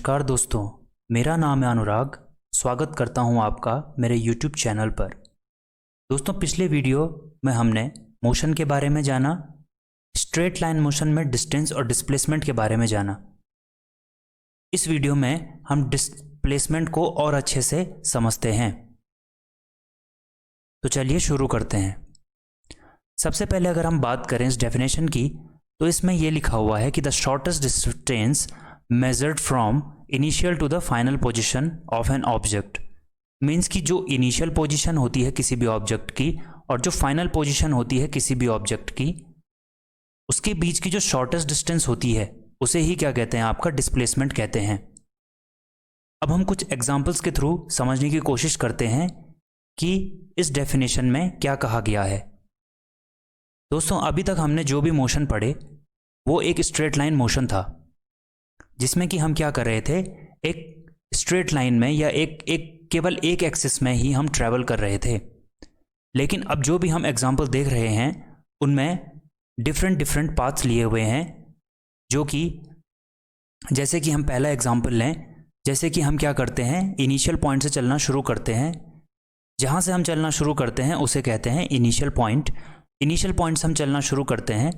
नमस्कार दोस्तों, मेरा नाम है अनुराग। स्वागत करता हूं आपका मेरे YouTube चैनल पर। दोस्तों, पिछले वीडियो में हमने मोशन के बारे में जाना, स्ट्रेट लाइन मोशन में डिस्टेंस और डिस्प्लेसमेंट के बारे में जाना। इस वीडियो में हम डिस्प्लेसमेंट को और अच्छे से समझते हैं। तो चलिए शुरू करते हैं। सबसे पहले अगर हम बात करें इस डेफिनेशन की, तो इसमें यह लिखा हुआ है कि the shortest distance measured from initial to the final position of an object means कि जो इनिशियल पोजीशन होती है किसी भी ऑब्जेक्ट की और जो फाइनल पोजीशन होती है किसी भी ऑब्जेक्ट की, उसके बीच की जो शॉर्टेस्ट डिस्टेंस होती है उसे ही क्या कहते हैं, आपका डिस्प्लेसमेंट कहते हैं। अब हम कुछ एग्जांपल्स के थ्रू समझने की कोशिश करते हैं कि इस डेफिनेशन में क्या कहा गया है। दोस्तों, अभी तक हमने जो भी मोशन पढ़े वो एक स्ट्रेट लाइन मोशन था, जिसमें कि हम क्या कर रहे थे, एक स्ट्रेट लाइन में या केवल एक एक्सिस में ही हम ट्रैवल कर रहे थे। लेकिन अब जो भी हम एग्जांपल देख रहे हैं उनमें डिफरेंट पाथ्स लिए हुए हैं, जो कि जैसे कि हम पहला एग्जांपल लें, जैसे कि हम क्या करते हैं, इनिशियल पॉइंट से चलना शुरू करते हैं। जहाँ से हम चलना शुरू करते हैं उसे कहते हैं इनिशियल पॉइंट। इनिशियल पॉइंट से हम चलना शुरू करते हैं,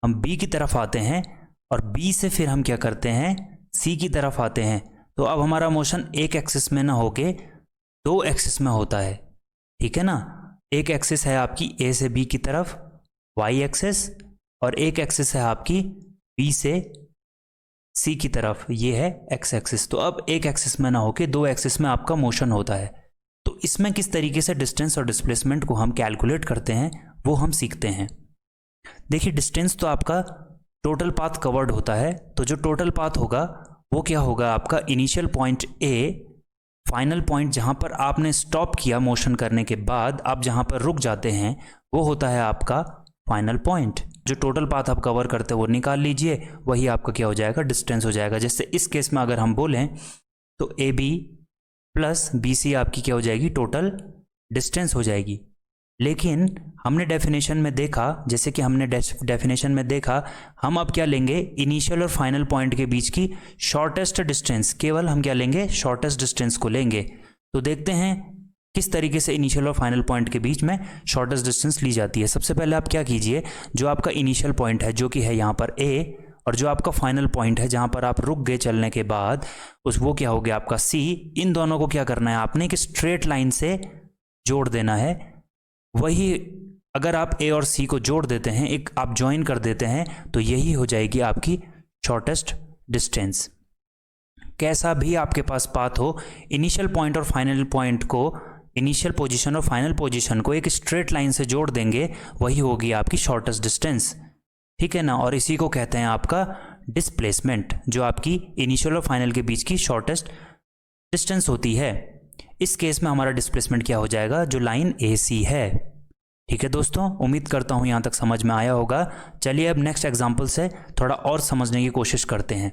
हम बी की तरफ आते हैं और बी से फिर हम क्या करते हैं, सी की तरफ आते हैं। तो अब हमारा मोशन एक एक्सिस में ना होके दो एक्सिस में होता है, ठीक है ना। एक एक्सिस है आपकी ए से बी की तरफ, वाई एक्सिस, और एक एक्सिस है आपकी बी से सी की तरफ, ये है एक्स एक्सिस। तो अब एक एक्सिस में ना होके दो एक्सिस में आपका मोशन होता है। तो इसमें किस तरीके से डिस्टेंस और डिस्प्लेसमेंट को हम कैलकुलेट करते हैं वो हम सीखते हैं। देखिए, डिस्टेंस तो आपका टोटल पाथ कवर्ड होता है, तो जो टोटल पाथ होगा वो क्या होगा, आपका initial point A, final point जहां पर आपने स्टॉप किया मोशन करने के बाद आप जहां पर रुक जाते हैं वो होता है आपका फाइनल पॉइंट। जो टोटल पाथ आप कवर करते हैं वो निकाल लीजिए, वही आपका क्या हो जाएगा, डिस्टेंस हो जाएगा। जैसे इस केस में अगर हम बोलें तो A B plus B C आपकी क्या हो जाएगी, टोटल डिस्टेंस हो जाएगी। लेकिन हमने डेफिनेशन में देखा, जैसे कि हमने डेफिनेशन में देखा, हम अब क्या लेंगे, इनिशियल और फाइनल पॉइंट के बीच की शॉर्टेस्ट डिस्टेंस, केवल हम क्या लेंगे, शॉर्टेस्ट डिस्टेंस को लेंगे। तो देखते हैं किस तरीके से इनिशियल और फाइनल पॉइंट के बीच में शॉर्टेस्ट डिस्टेंस ली जाती है। सबसे पहले आप क्या कीजिए, जो आपका इनिशियल पॉइंट है जो कि है यहाँ पर ए, और जो आपका फाइनल पॉइंट है जहाँ पर आप रुक गए चलने के बाद, वो क्या हो गया आपका सी। इन दोनों को क्या करना है, आपने एक स्ट्रेट लाइन से जोड़ देना है। वही अगर आप ए और सी को जोड़ देते हैं, एक आप ज्वाइन कर देते हैं, तो यही हो जाएगी आपकी शॉर्टेस्ट डिस्टेंस। कैसा भी आपके पास पाथ हो, इनिशियल पॉइंट और फाइनल पॉइंट को, इनिशियल पोजीशन और फाइनल पोजीशन को एक स्ट्रेट लाइन से जोड़ देंगे, वही होगी आपकी शॉर्टेस्ट डिस्टेंस, ठीक है ना। और इसी को कहते हैं आपका डिस्प्लेसमेंट, जो आपकी इनिशियल और फाइनल के बीच की शॉर्टेस्ट डिस्टेंस होती है। इस केस में हमारा डिस्प्लेसमेंट क्या हो जाएगा, जो लाइन ए सी है। ठीक है दोस्तों, उम्मीद करता हूं यहां तक समझ में आया होगा। चलिए अब नेक्स्ट एग्जांपल से थोड़ा और समझने की कोशिश करते हैं।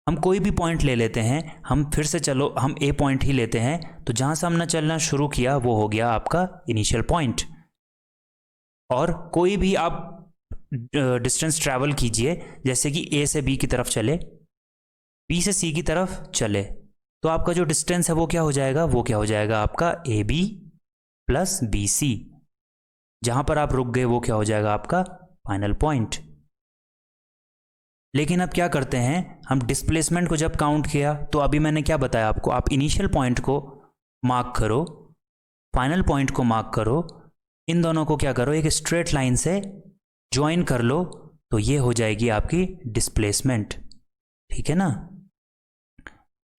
हम कोई भी पॉइंट ले लेते हैं, हम फिर से चलो हम ए पॉइंट ही लेते हैं। तो जहां से हमने चलना शुरू किया वो हो गया आपका इनिशियल पॉइंट, और कोई भी आप डिस्टेंस ट्रैवल कीजिए, जैसे कि ए से बी की तरफ चले, बी से सी की तरफ चले, तो आपका जो डिस्टेंस है वो क्या हो जाएगा, वो क्या हो जाएगा आपका A B plus B C. जहां पर आप रुक गए वो क्या हो जाएगा आपका फाइनल पॉइंट। लेकिन अब क्या करते हैं, हम डिस्प्लेसमेंट को जब काउंट किया तो अभी मैंने क्या बताया आपको, आप इनिशियल पॉइंट को मार्क करो, फाइनल पॉइंट को मार्क करो, इन दोनों को क्या करो, एक स्ट्रेट लाइन से ज्वाइन कर लो, तो ये हो जाएगी आपकी डिस्प्लेसमेंट, ठीक है ना।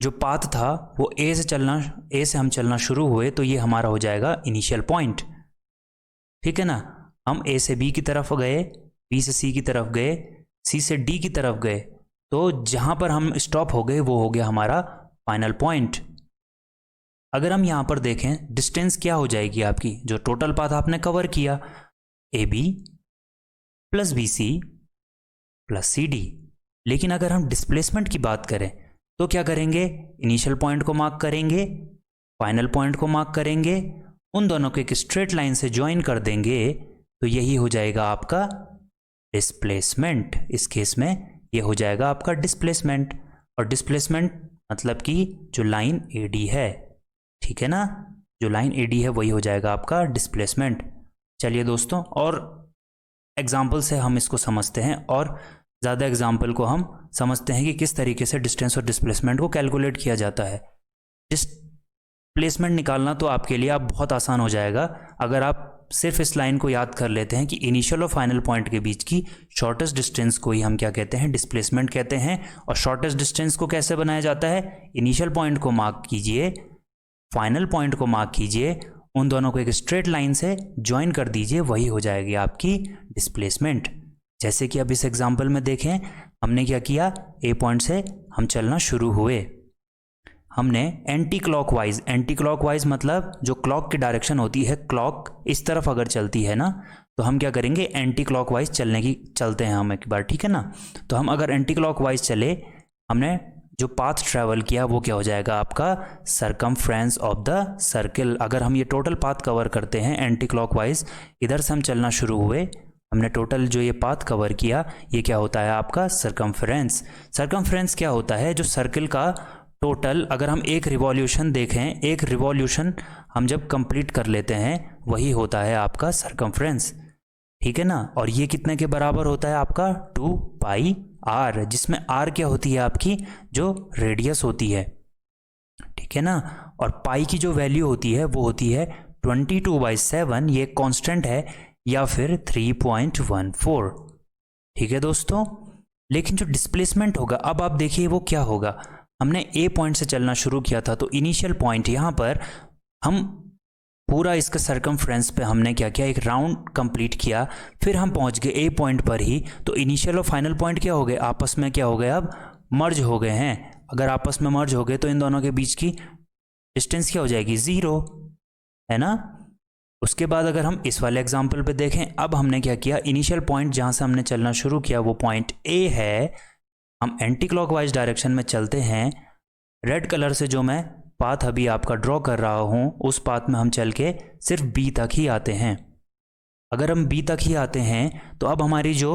जो पाथ था वो ए से हम चलना शुरू हुए, तो ये हमारा हो जाएगा इनिशियल पॉइंट, ठीक है ना। हम ए से बी की तरफ गए, बी से सी की तरफ गए, सी से डी की तरफ गए, तो जहां पर हम स्टॉप हो गए वो हो गया हमारा फाइनल पॉइंट। अगर हम यहां पर देखें, डिस्टेंस क्या हो जाएगी आपकी, जो टोटल पाथ आपने कवर किया, A B plus B C plus C D. लेकिन अगर हम डिस्प्लेसमेंट की बात करें तो क्या करेंगे, इनिशियल पॉइंट को मार्क करेंगे, फाइनल पॉइंट को मार्क करेंगे, उन दोनों को एक स्ट्रेट लाइन से ज्वाइन कर देंगे, तो यही हो जाएगा आपका डिस्प्लेसमेंट। इस केस में ये हो जाएगा आपका डिस्प्लेसमेंट। और डिस्प्लेसमेंट मतलब कि जो लाइन AD है, ठीक है ना, जो लाइन AD है वही हो जाएगा आपका डिस्प्लेसमेंट। चलिए दोस्तों, और एग्जाम्पल से हम इसको समझते हैं और ज़्यादा एग्जाम्पल को हम समझते हैं कि किस तरीके से डिस्टेंस और डिस्प्लेसमेंट को कैलकुलेट किया जाता है। डिस्प्लेसमेंट निकालना तो आपके लिए अब बहुत आसान हो जाएगा अगर आप सिर्फ इस लाइन को याद कर लेते हैं कि इनिशियल और फाइनल पॉइंट के बीच की शॉर्टेस्ट डिस्टेंस को ही हम क्या कहते हैं, डिस्प्लेसमेंट कहते हैं। और शॉर्टेस्ट डिस्टेंस को कैसे बनाया जाता है, इनिशियल पॉइंट को मार्क कीजिए, फाइनल पॉइंट को मार्क कीजिए, उन दोनों को एक स्ट्रेट लाइन से ज्वाइन कर दीजिए, वही हो जाएगी आपकी डिस्प्लेसमेंट। जैसे कि अब इस एग्जाम्पल में देखें, हमने क्या किया, ए पॉइंट से हम चलना शुरू हुए, हमने एंटी क्लॉकवाइज मतलब जो क्लॉक की डायरेक्शन होती है, क्लॉक इस तरफ अगर चलती है ना तो हम क्या करेंगे, एंटी क्लॉकवाइज चलते हैं हम एक बार, ठीक है ना। तो हम अगर एंटी क्लॉकवाइज चले, हमने जो पाथ ट्रैवल किया वो क्या हो जाएगा आपका, सरकमफ्रेंस ऑफ द सर्किल। अगर हम ये टोटल पाथ कवर करते हैं एंटी क्लॉकवाइज, इधर से हम चलना शुरू हुए, हमने टोटल जो ये पाथ कवर किया, ये क्या होता है आपका सरकमफ्रेंस। सरकमफ्रेंस क्या होता है, जो सर्किल का टोटल, अगर हम एक रिवॉल्यूशन देखें, एक रिवॉल्यूशन हम जब कंप्लीट कर लेते हैं वही होता है आपका सरकमफ्रेंस, ठीक है ना। और ये कितने के बराबर होता है आपका, 2πr, जिसमें r क्या होती है आपकी, जो रेडियस होती है, ठीक है ना। और पाई की जो वैल्यू होती है वो होती है 22/7, ये कांस्टेंट है, या फिर 3.14, ठीक है दोस्तों। लेकिन जो डिस्प्लेसमेंट होगा, अब आप देखिए वो क्या होगा, हमने ए पॉइंट से चलना शुरू किया था, तो इनिशियल पॉइंट यहाँ पर हम पूरा इसका सरकमफ्रेंस पे हमने क्या किया, एक राउंड कंप्लीट किया, फिर हम पहुंच गए ए पॉइंट पर ही, तो इनिशियल और फाइनल पॉइंट क्या हो गए, आपस में क्या हो गए, अब मर्ज हो गए हैं। अगर आपस में मर्ज हो गए तो इन दोनों के बीच की डिस्टेंस क्या हो जाएगी, 0, है ना। उसके बाद अगर हम इस वाले एग्जाम्पल पे देखें, अब हमने क्या किया, इनिशियल पॉइंट जहाँ से हमने चलना शुरू किया वो पॉइंट ए है, हम एंटी क्लॉकवाइज डायरेक्शन में चलते हैं, रेड कलर से जो मैं पाथ अभी आपका ड्रॉ कर रहा हूँ उस पाथ में हम चल के सिर्फ बी तक ही आते हैं। अगर हम बी तक ही आते हैं तो अब हमारी जो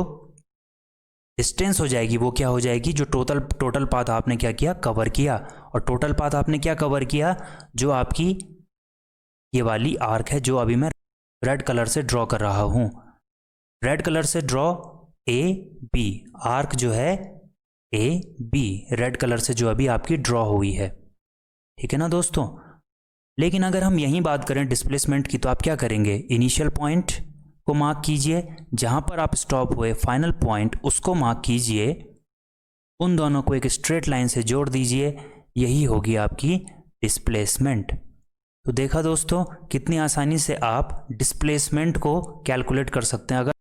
डिस्टेंस हो जाएगी वो क्या हो जाएगी, जो टोटल पाथ आपने क्या किया, कवर किया। और टोटल पाथ आपने क्या कवर किया, जो आपकी ये वाली आर्क है जो अभी मैं रेड कलर से ड्रॉ कर रहा हूँ, रेड कलर से ड्रॉ ए बी, आर्क जो है ए बी, रेड कलर से जो अभी आपकी ड्रॉ हुई है, ठीक है ना दोस्तों। लेकिन अगर हम यहीं बात करें डिस्प्लेसमेंट की, तो आप क्या करेंगे, इनिशियल पॉइंट को मार्क कीजिए, जहां पर आप स्टॉप हुए फाइनल पॉइंट उसको मार्क कीजिए, उन दोनों को एक स्ट्रेट लाइन से जोड़ दीजिए, यही होगी आपकी डिस्प्लेसमेंट। तो देखा दोस्तों, कितनी आसानी से आप डिस्प्लेसमेंट को कैलकुलेट कर सकते हैं। अगर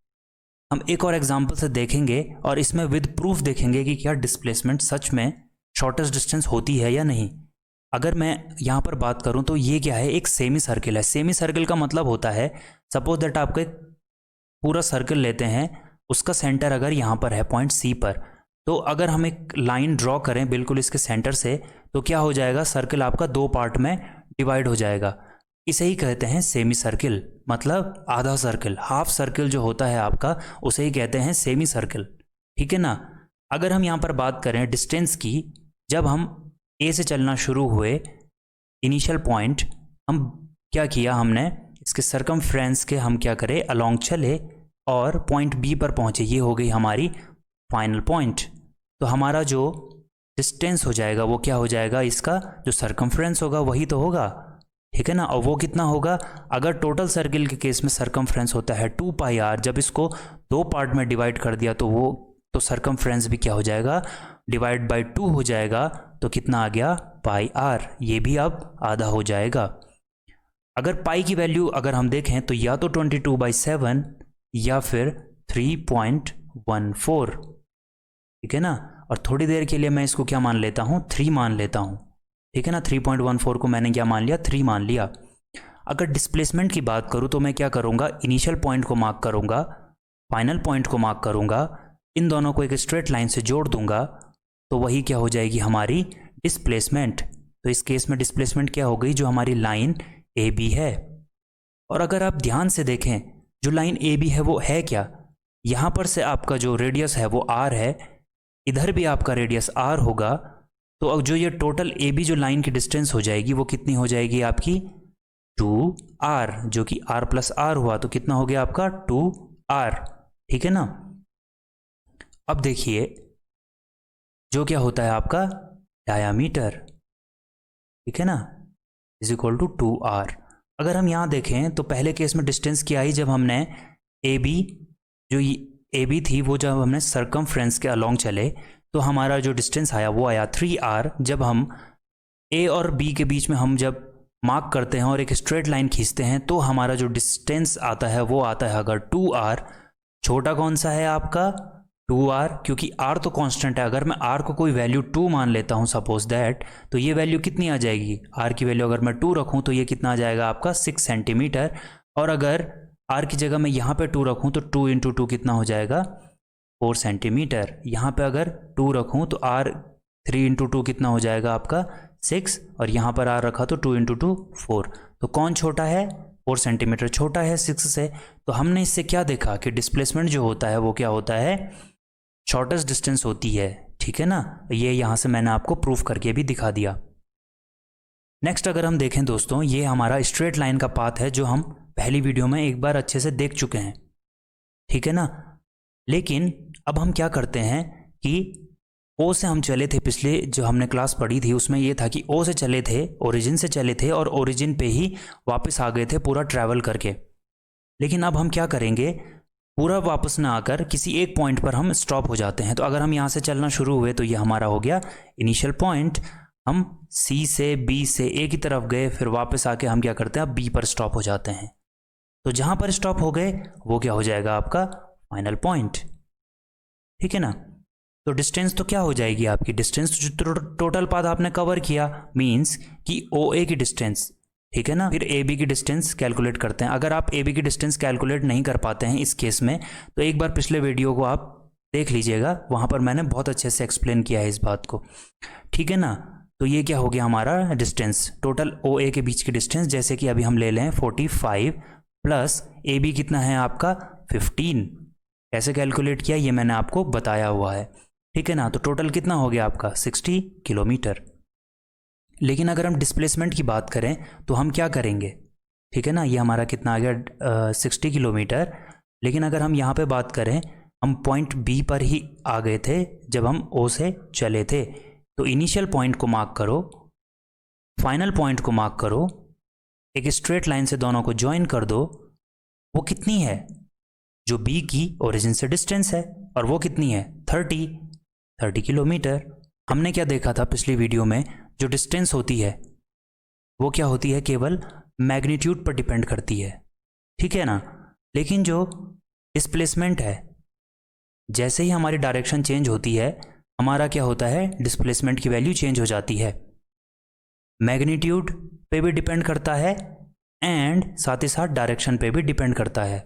हम एक और एग्जांपल से देखेंगे और इसमें विद प्रूफ देखेंगे कि क्या डिस्प्लेसमेंट सच में शॉर्टेस्ट डिस्टेंस होती है या नहीं। अगर मैं यहाँ पर बात करूँ तो ये क्या है, एक सेमी सर्किल है। सेमी सर्किल का मतलब होता है, सपोज दैट आपको एक पूरा सर्किल लेते हैं, उसका सेंटर अगर यहाँ पर है पॉइंट सी पर, तो अगर हम एक लाइन ड्रॉ करें बिल्कुल इसके सेंटर से, तो क्या हो जाएगा, सर्किल आपका 2 पार्ट में डिवाइड हो जाएगा। इसे ही कहते हैं सेमी सर्किल, मतलब आधा सर्किल, हाफ सर्किल जो होता है आपका, उसे ही कहते हैं सेमी सर्किल, ठीक है ना। अगर हम यहाँ पर बात करें डिस्टेंस की, जब हम ए से चलना शुरू हुए, इनिशियल पॉइंट हम क्या किया, हमने इसके सरकमफ्रेंस के हम क्या करें, अलोंग चले और पॉइंट बी पर पहुंचे, ये हो गई हमारी फाइनल पॉइंट। तो हमारा जो डिस्टेंस हो जाएगा वो क्या हो जाएगा, इसका जो सरकमफ्रेंस होगा वही तो होगा, ठीक है ना। और वो कितना होगा, अगर टोटल सर्किल के केस में सरकमफ्रेंस होता है 2πr, जब इसको 2 पार्ट में डिवाइड कर दिया तो वो तो सरकमफ्रेंस भी क्या हो जाएगा, डिवाइड बाय 2 हो जाएगा, तो कितना आ गया, πr, ये भी अब आधा हो जाएगा। अगर पाई की वैल्यू अगर हम देखें तो या तो 22/7 या फिर 3.14, ठीक है ना। और थोड़ी देर के लिए मैं इसको क्या मान लेता हूँ, 3 मान लेता हूँ, ठीक है ना। 3.14 को मैंने क्या मान लिया, 3 मान लिया। अगर डिस्प्लेसमेंट की बात करूँ तो मैं क्या करूँगा, इनिशियल पॉइंट को मार्क करूँगा, फाइनल पॉइंट को मार्क करूँगा, इन दोनों को एक स्ट्रेट लाइन से जोड़ दूंगा, तो वही क्या हो जाएगी, हमारी डिस्प्लेसमेंट। तो इस केस में डिस्प्लेसमेंट क्या हो गई, जो हमारी लाइन ए बी है। और अगर आप ध्यान से देखें, जो लाइन ए बी है वो है क्या, यहाँ पर से आपका जो रेडियस है वो आर है, इधर भी आपका रेडियस आर होगा, तो अब जो ये टोटल ए बी जो लाइन की डिस्टेंस हो जाएगी वो कितनी हो जाएगी आपकी 2r, जो कि r प्लस आर हुआ, तो कितना हो गया आपका 2r। ठीक है ना। अब देखिए जो क्या होता है आपका डायामीटर, ठीक है ना, इज इक्वल टू 2r। अगर हम यहाँ देखें तो पहले केस में डिस्टेंस क्या आई, जब हमने ए बी, जो ए बी थी वो जब हमने सर्कमफ्रेंस के अलोंग चले तो हमारा जो डिस्टेंस आया वो आया 3r। जब हम ए और बी के बीच में हम जब मार्क करते हैं और एक स्ट्रेट लाइन खींचते हैं तो हमारा जो डिस्टेंस आता है वो आता है अगर 2r। छोटा कौन सा है आपका 2r, क्योंकि r तो कांस्टेंट है। अगर मैं r को कोई वैल्यू 2 मान लेता हूं सपोज दैट, तो ये वैल्यू कितनी आ जाएगी, r की वैल्यू अगर मैं 2 रखूं तो ये कितना आ जाएगा आपका 6 सेंटीमीटर। और अगर r की जगह मैं यहाँ पे 2 रखूं तो 2 इंटू 2 कितना हो जाएगा 4 सेंटीमीटर। यहाँ पे अगर 2 रखूं तो r 3 इंटू 2 कितना हो जाएगा आपका 6, और यहाँ पर r रखा तो 2 इंटू 2 4। तो कौन छोटा है, 4 सेंटीमीटर छोटा है 6 से। तो हमने इससे क्या देखा कि डिस्प्लेसमेंट जो होता है वो क्या होता है, शॉर्टेस्ट डिस्टेंस होती है। ठीक है ना, ये यहाँ से मैंने आपको प्रूफ करके भी दिखा दिया। नेक्स्ट अगर हम देखें दोस्तों, ये हमारा स्ट्रेट लाइन का पाथ है जो हम पहली वीडियो में एक बार अच्छे से देख चुके हैं। ठीक है ना। लेकिन अब हम क्या करते हैं कि ओ से हम चले थे, पिछले जो हमने क्लास पढ़ी थी उसमें ये था कि ओ से चले थे, ओरिजिन से चले थे और ओरिजिन पे ही वापस आ गए थे पूरा ट्रैवल करके। लेकिन अब हम क्या करेंगे, पूरा वापस ना आकर किसी एक पॉइंट पर हम स्टॉप हो जाते हैं। तो अगर हम यहाँ से चलना शुरू हुए तो ये हमारा हो गया इनिशियल पॉइंट। हम सी से बी से ए की तरफ गए, फिर वापस आके हम क्या करते हैं, अब बी पर स्टॉप हो जाते हैं। तो जहाँ पर स्टॉप हो गए वो क्या हो जाएगा आपका फाइनल पॉइंट। ठीक है ना। तो डिस्टेंस तो क्या हो जाएगी आपकी, डिस्टेंस जो टोटल पाथ आपने कवर किया मीन्स कि ओ ए की डिस्टेंस। ठीक है ना। फिर ए बी की डिस्टेंस कैलकुलेट करते हैं। अगर आप ए बी की डिस्टेंस कैलकुलेट नहीं कर पाते हैं इस केस में, तो एक बार पिछले वीडियो को आप देख लीजिएगा, वहाँ पर मैंने बहुत अच्छे से एक्सप्लेन किया है इस बात को। ठीक है ना। तो ये क्या हो गया हमारा डिस्टेंस, टोटल ओ ए के बीच की डिस्टेंस, जैसे कि अभी हम ले लें 45 प्लस ए बी कितना है आपका 15। कैसे कैलकुलेट किया ये मैंने आपको बताया हुआ है। ठीक है ना। तो टोटल कितना हो गया आपका 60 किलोमीटर। लेकिन अगर हम डिस्प्लेसमेंट की बात करें तो हम क्या करेंगे, ठीक है ना, ये हमारा कितना आ गया 60 किलोमीटर। लेकिन अगर हम यहाँ पे बात करें, हम पॉइंट बी पर ही आ गए थे जब हम ओ से चले थे। तो इनिशियल पॉइंट को मार्क करो, फाइनल पॉइंट को मार्क करो, एक स्ट्रेट लाइन से दोनों को ज्वाइन कर दो। वो कितनी है, जो बी की ओरिजिन से डिस्टेंस है, और वो कितनी है 30 किलोमीटर। हमने क्या देखा था पिछली वीडियो में, जो डिस्टेंस होती है वो क्या होती है, केवल मैग्नीट्यूड पर डिपेंड करती है। ठीक है ना। लेकिन जो डिस्प्लेसमेंट है, जैसे ही हमारी डायरेक्शन चेंज होती है हमारा क्या होता है, डिस्प्लेसमेंट की वैल्यू चेंज हो जाती है। मैग्नीट्यूड पे भी डिपेंड करता है एंड साथ ही साथ डायरेक्शन पे भी डिपेंड करता है।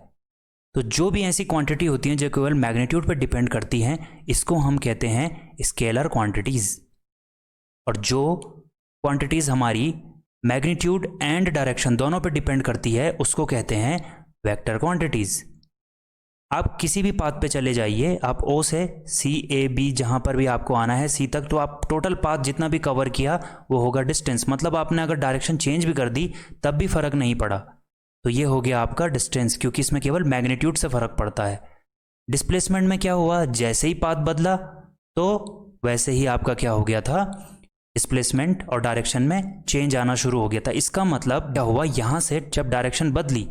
तो जो भी ऐसी क्वांटिटी होती हैं जो केवल मैग्नीट्यूड पर डिपेंड करती हैं, इसको हम कहते हैं स्केलर क्वांटिटीज़। और जो क्वांटिटीज़ हमारी मैग्नीट्यूड एंड डायरेक्शन दोनों पर डिपेंड करती है उसको कहते हैं वेक्टर क्वांटिटीज़। आप किसी भी पाथ पे चले जाइए, आप ओ से सी ए बी जहाँ पर भी आपको आना है सी तक, तो आप टोटल पाथ जितना भी कवर किया वो होगा डिस्टेंस। मतलब आपने अगर डायरेक्शन चेंज भी कर दी तब भी फ़र्क नहीं पड़ा, तो ये हो गया आपका डिस्टेंस, क्योंकि इसमें केवल मैग्नीट्यूड से फ़र्क पड़ता है। डिस्प्लेसमेंट में क्या हुआ, जैसे ही पाथ बदला तो वैसे ही आपका क्या हो गया था, डिस्प्लेसमेंट और डायरेक्शन में चेंज आना शुरू हो गया था। इसका मतलब क्या हुआ, यहाँ से जब डायरेक्शन बदली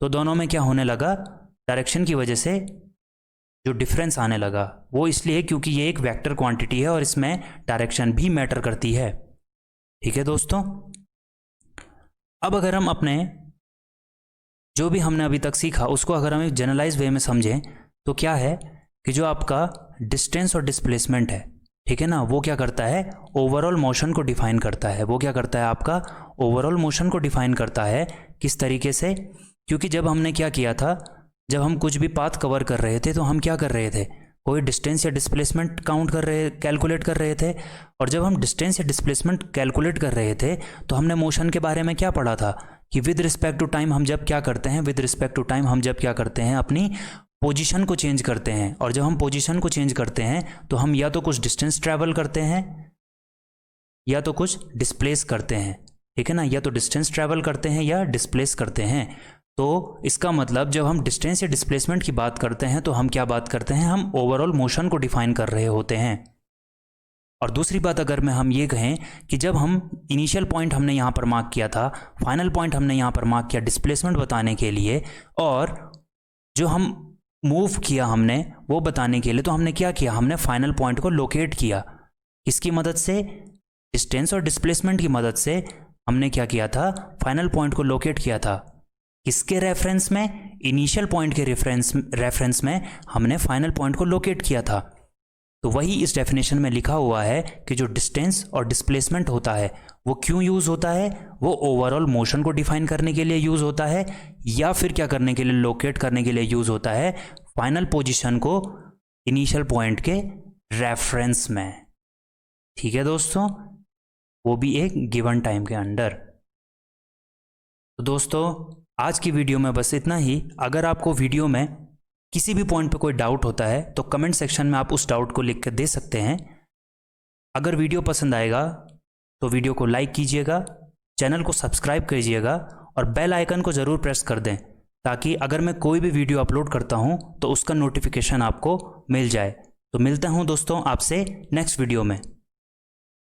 तो दोनों में क्या होने लगा, डायरेक्शन की वजह से जो डिफरेंस आने लगा वो इसलिए क्योंकि ये एक वेक्टर क्वांटिटी है और इसमें डायरेक्शन भी मैटर करती है। ठीक है दोस्तों। अब अगर हम अपने जो भी हमने अभी तक सीखा उसको अगर हम एक जनरलाइज वे में समझें तो क्या है कि जो आपका डिस्टेंस और डिस्प्लेसमेंट है, ठीक है ना, वो क्या करता है, ओवरऑल मोशन को डिफाइन करता है। वो क्या करता है, आपका ओवरऑल मोशन को डिफाइन करता है। किस तरीके से, क्योंकि जब हमने क्या किया था, जब हम कुछ भी पाथ कवर कर रहे थे तो हम क्या कर रहे थे, कोई डिस्टेंस या डिस्प्लेसमेंट कैलकुलेट कर रहे थे। और जब हम डिस्टेंस या डिस्प्लेसमेंट कैलकुलेट कर रहे थे तो हमने मोशन के बारे में क्या पढ़ा था कि विद रिस्पेक्ट टू टाइम हम जब क्या करते हैं, विद रिस्पेक्ट टू टाइम हम जब क्या करते हैं, अपनी पोजीशन को चेंज करते हैं। और जब हम पोजीशन को चेंज करते हैं तो हम या तो कुछ डिस्टेंस ट्रैवल करते हैं या तो कुछ डिस्प्लेस करते हैं, ठीक है ना, या तो डिस्टेंस ट्रैवल करते हैं या डिस्प्लेस करते हैं। तो इसका मतलब जब हम डिस्टेंस या डिस्प्लेसमेंट की बात करते हैं तो हम क्या बात करते हैं, हम ओवरऑल मोशन को डिफाइन कर रहे होते हैं। और दूसरी बात अगर हम ये कहें कि जब हम इनिशियल पॉइंट हमने यहाँ पर मार्क किया था, फाइनल पॉइंट हमने यहाँ पर मार्क किया डिस्प्लेसमेंट बताने के लिए, और जो हम मूव किया हमने वो बताने के लिए, तो हमने क्या किया, हमने फाइनल पॉइंट को लोकेट किया। किसकी मदद से, डिस्टेंस और डिस्प्लेसमेंट की मदद से हमने क्या किया था, फाइनल पॉइंट को लोकेट किया था। किसके रेफरेंस में, इनिशियल पॉइंट के रेफरेंस में हमने फाइनल पॉइंट को लोकेट किया था। तो वही इस डेफिनेशन में लिखा हुआ है कि जो डिस्टेंस और डिस्प्लेसमेंट होता है वो क्यों यूज़ होता है, वो ओवरऑल मोशन को डिफाइन करने के लिए यूज़ होता है, या फिर क्या करने के लिए, लोकेट करने के लिए यूज़ होता है, फाइनल पोजीशन को इनिशियल पॉइंट के रेफरेंस में। ठीक है दोस्तों, वो भी एक गिवन टाइम के अंडर। तो दोस्तों आज की वीडियो में बस इतना ही। अगर आपको वीडियो में किसी भी पॉइंट पे कोई डाउट होता है तो कमेंट सेक्शन में आप उस डाउट को लिख कर दे सकते हैं। अगर वीडियो पसंद आएगा तो वीडियो को लाइक कीजिएगा, चैनल को सब्सक्राइब कीजिएगा और बेल आइकन को ज़रूर प्रेस कर दें, ताकि अगर मैं कोई भी वीडियो अपलोड करता हूं तो उसका नोटिफिकेशन आपको मिल जाए। तो मिलता हूं दोस्तों आपसे नेक्स्ट वीडियो में।